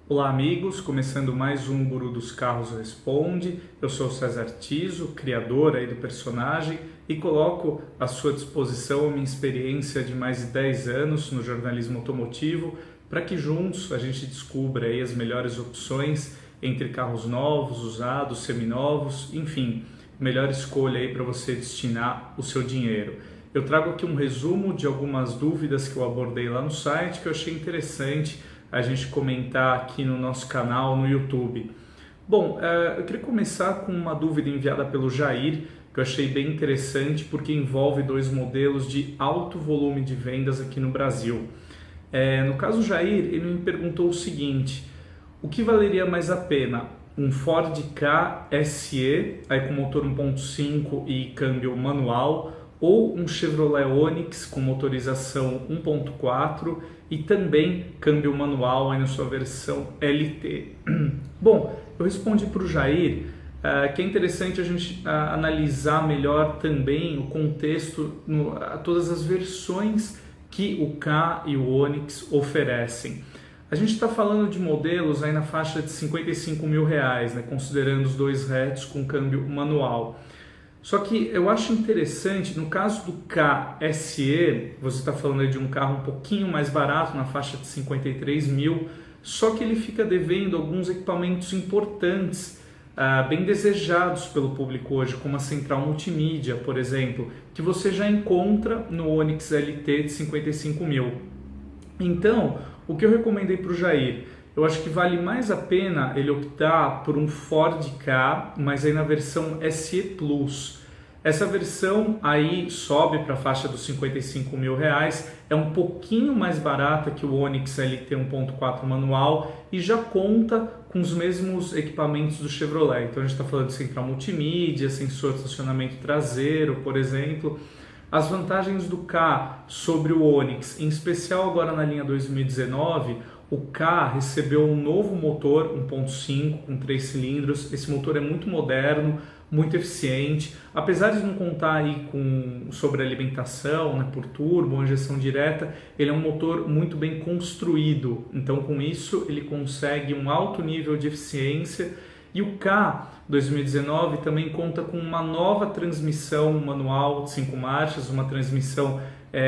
Olá amigos, começando mais um Guru dos Carros Responde. Eu sou o César Tiso, criador aí do personagem, e coloco à sua disposição a minha experiência de mais de 10 anos no jornalismo automotivo, para que juntos a gente descubra aí as melhores opções entre carros novos, usados, seminovos, enfim, melhor escolha aí para você destinar o seu dinheiro. Eu trago aqui um resumo de algumas dúvidas que eu abordei lá no site, que eu achei interessante a gente comentar aqui no nosso canal no YouTube. Bom, eu queria começar com uma dúvida enviada pelo Jair, que eu achei bem interessante porque envolve dois modelos de alto volume de vendas aqui no Brasil. No caso, o Jair, ele me perguntou o seguinte: o que valeria mais a pena? Um Ford Ka SE, aí com motor 1.5 e câmbio manual, ou um Chevrolet Onix com motorização 1.4 e também câmbio manual aí na sua versão LT? Bom, eu respondi para o Jair que é interessante a gente analisar melhor também o contexto, todas as versões que o Ka e o Onix oferecem. A gente está falando de modelos aí na faixa de R$55 mil, né, considerando os dois hatches com câmbio manual. Só que eu acho interessante, no caso do Ka SE, você está falando aí de um carro um pouquinho mais barato, na faixa de 53 mil, só que ele fica devendo alguns equipamentos importantes, bem desejados pelo público hoje, como a central multimídia, por exemplo, que você já encontra no Onix LT de 55 mil. Então, o que eu recomendei para o Jair? Eu acho que vale mais a pena ele optar por um Ford Ka, mas aí na versão SE Plus. Essa versão aí sobe para a faixa dos R$55 mil, é um pouquinho mais barata que o Onix LT 1.4 manual e já conta com os mesmos equipamentos do Chevrolet. Então a gente está falando de central multimídia, sensor de estacionamento traseiro, por exemplo. As vantagens do Ka sobre o Onix, em especial agora na linha 2019, o Ka recebeu um novo motor 1.5 com 3 cilindros. Esse motor é muito moderno, muito eficiente, apesar de não contar aí com sobrealimentação, né, por turbo ou injeção direta. Ele é um motor muito bem construído, então com isso ele consegue um alto nível de eficiência. E o Ka 2019 também conta com uma nova transmissão manual de 5 marchas, uma transmissão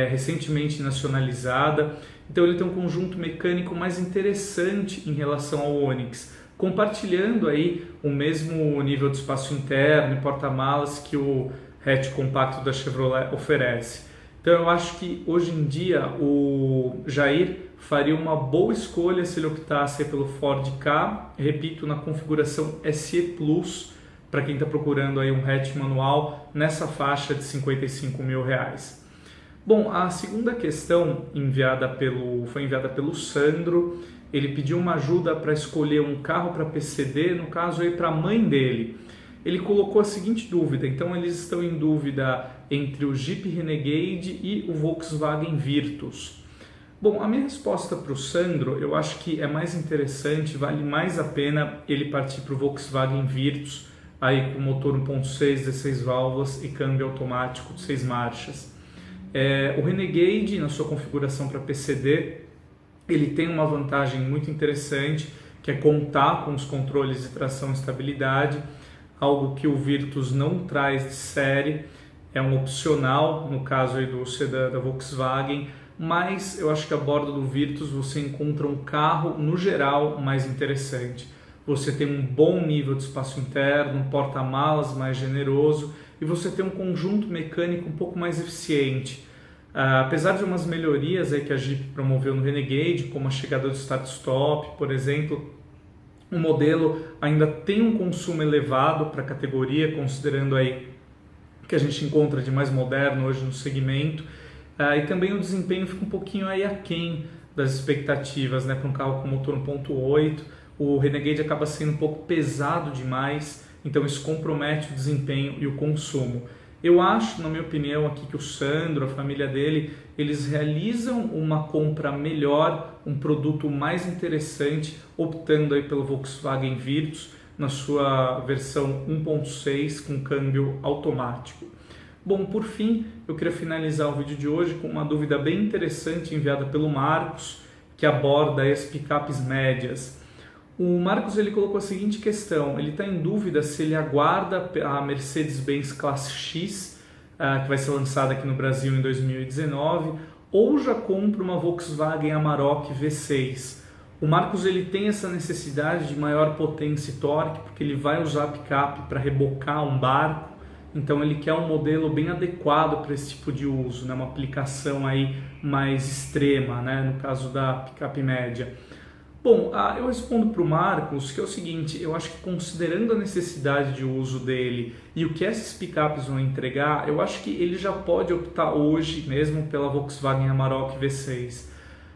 recentemente nacionalizada. Então ele tem um conjunto mecânico mais interessante em relação ao Onix, compartilhando aí o mesmo nível de espaço interno e porta-malas que o hatch compacto da Chevrolet oferece. Então eu acho que hoje em dia o Jair faria uma boa escolha se ele optasse pelo Ford Ka, repito, na configuração SE Plus, para quem está procurando aí um hatch manual nessa faixa de R$55 mil. Bom, a segunda questão foi enviada pelo Sandro. Ele pediu uma ajuda para escolher um carro para PCD, no caso aí para a mãe dele. Ele colocou a seguinte dúvida: então eles estão em dúvida entre o Jeep Renegade e o Volkswagen Virtus. Bom, a minha resposta para o Sandro, eu acho que é mais interessante, vale mais a pena ele partir para o Volkswagen Virtus, aí com motor 1.6, 16 válvulas e câmbio automático de 6 marchas. O Renegade, na sua configuração para PCD, ele tem uma vantagem muito interessante, que é contar com os controles de tração e estabilidade, algo que o Virtus não traz de série. É um opcional, no caso aí do sedã da Volkswagen, mas eu acho que a bordo do Virtus você encontra um carro, no geral, mais interessante. Você tem um bom nível de espaço interno, um porta-malas mais generoso e você tem um conjunto mecânico um pouco mais eficiente. Apesar de umas melhorias aí que a Jeep promoveu no Renegade, como a chegada do start-stop, por exemplo, o modelo ainda tem um consumo elevado para a categoria, considerando aí que a gente encontra de mais moderno hoje no segmento. E também o desempenho fica um pouquinho aí aquém das expectativas, né, para um carro com motor 1.8. O Renegade acaba sendo um pouco pesado demais, então isso compromete o desempenho e o consumo. Eu acho, na minha opinião, aqui que o Sandro, a família dele, eles realizam uma compra melhor, um produto mais interessante, optando aí pelo Volkswagen Virtus na sua versão 1.6 com câmbio automático. Bom, por fim, eu queria finalizar o vídeo de hoje com uma dúvida bem interessante enviada pelo Marcos, que aborda as picapes médias. O Marcos ele colocou a seguinte questão, ele está em dúvida se ele aguarda a Mercedes-Benz Classe X, que vai ser lançada aqui no Brasil em 2019, ou já compra uma Volkswagen Amarok V6. O Marcos ele tem essa necessidade de maior potência e torque, porque ele vai usar a picape para rebocar um barco, então ele quer um modelo bem adequado para esse tipo de uso, né? Uma aplicação aí mais extrema, né? No caso da picape média. Bom, eu respondo para o Marcos que é o seguinte, eu acho que considerando a necessidade de uso dele e o que essas picapes vão entregar, eu acho que ele já pode optar hoje mesmo pela Volkswagen Amarok V6.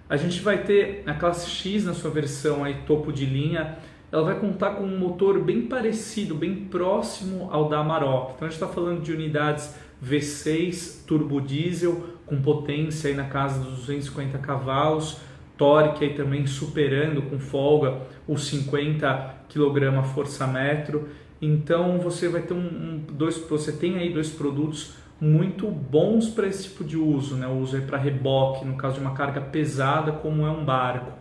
A gente vai ter a classe X na sua versão aí, topo de linha, ela vai contar com um motor bem parecido, bem próximo ao da Amarok. Então a gente está falando de unidades V6 turbo diesel com potência aí na casa dos 250 cavalos, torque aí também superando com folga os 50 kgfm. Então você vai ter você tem aí dois produtos muito bons para esse tipo de uso, né? O uso é para reboque, no caso de uma carga pesada como é um barco.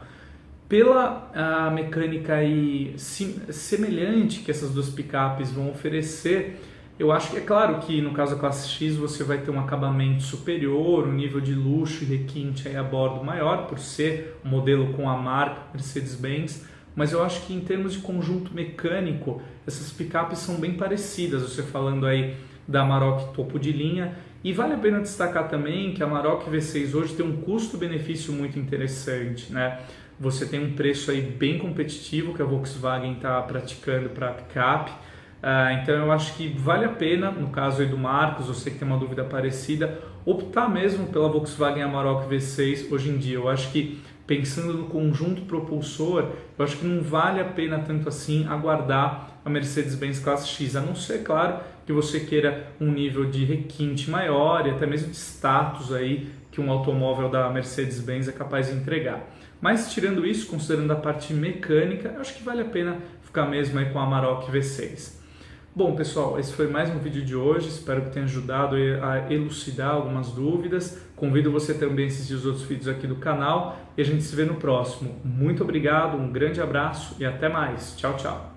Pela mecânica aí semelhante que essas duas picapes vão oferecer, eu acho que é claro que no caso da classe X você vai ter um acabamento superior, um nível de luxo e requinte aí a bordo maior, por ser um modelo com a marca Mercedes-Benz, mas eu acho que em termos de conjunto mecânico, essas picapes são bem parecidas, você falando aí da Amarok topo de linha, e vale a pena destacar também que a Amarok V6 hoje tem um custo-benefício muito interessante, né? Você tem um preço aí bem competitivo que a Volkswagen está praticando para a picape. Então eu acho que vale a pena, no caso aí do Marcos, você que tem uma dúvida parecida, optar mesmo pela Volkswagen Amarok V6 hoje em dia. Eu acho que pensando no conjunto propulsor, eu acho que não vale a pena tanto assim aguardar a Mercedes-Benz Classe X, a não ser, claro, que você queira um nível de requinte maior e até mesmo de status aí que um automóvel da Mercedes-Benz é capaz de entregar. Mas tirando isso, considerando a parte mecânica, eu acho que vale a pena ficar mesmo aí com a Amarok V6. Bom, pessoal, esse foi mais um vídeo de hoje, espero que tenha ajudado a elucidar algumas dúvidas. Convido você também a assistir os outros vídeos aqui do canal e a gente se vê no próximo. Muito obrigado, um grande abraço e até mais. Tchau, tchau.